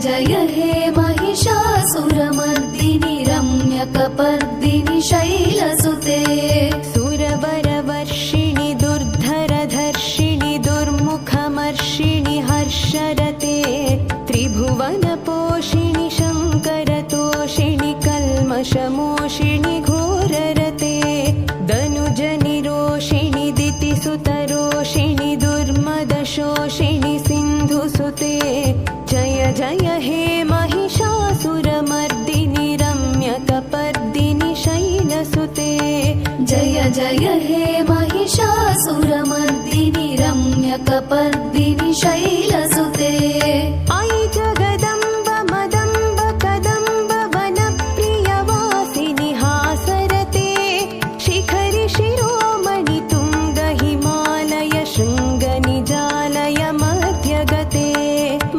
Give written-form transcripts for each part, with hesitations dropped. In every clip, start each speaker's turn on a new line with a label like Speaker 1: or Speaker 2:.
Speaker 1: जय हे महिषासुरमर्दिनि रम्यकपर्दिनि शैलसुते
Speaker 2: सुरवरवर्षिणि दुर्धरधर्षिणि दुर्मुखमर्षिणि हर्षरते त्रिभुवनपोषिणि शङ्करतोषिणि कल्मषमोषिणि घोररते दनुजनिरोषिणि दितिसुतरोषिणि दुर्मदशोषिणि सिन्धुसुते जय जय हे महिषासुरमर्दिनि रम्यकपर्दिनि शैलसुते
Speaker 1: जय जय हे महिषासुरमर्दिनि रम्यकपर्दिनि शैलसुते
Speaker 2: अयि जगदम्ब मदम्ब कदम्ब वनप्रियवासिनि हासरते शिखरि शिरोमणि तुङ्ग हिमालय शृङ्गनिजालय मध्यगते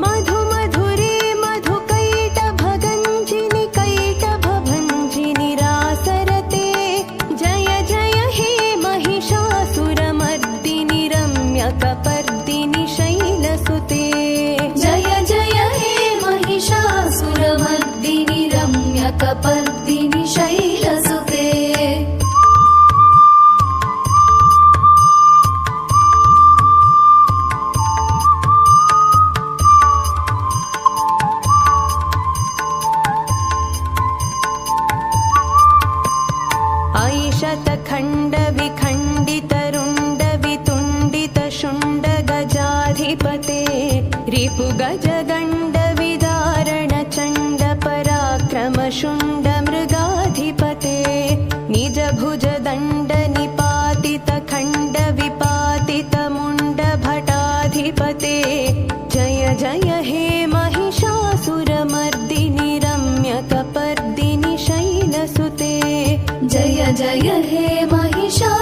Speaker 2: मधुमधुरे मधुकैटभगञ्जिनि कैटभभञ्जिनि रासरते जय जय हे महिषासुरमर्दिनि रम्यकपर्दिनि शैलसुते
Speaker 1: जय जय हे महिषासुरमर्दिनि रम्यकपर्दिनि शैलसुते
Speaker 2: अयि शतखण्डविखण्डितरुण्डवितुण्डितशुण्डगजाधिपते रिपुगजगण्डविदारणचण्डपराक्रमशुण्डमृगाधिपते निजभुजदण्डनिपातितखण्डविपातितमुण्डभटाधिपते जय जय हे महिषासुरमर्दिनि रम्यकपर्दिनि शैलसुते
Speaker 1: जय जय हे महिषासुरमर्दिनि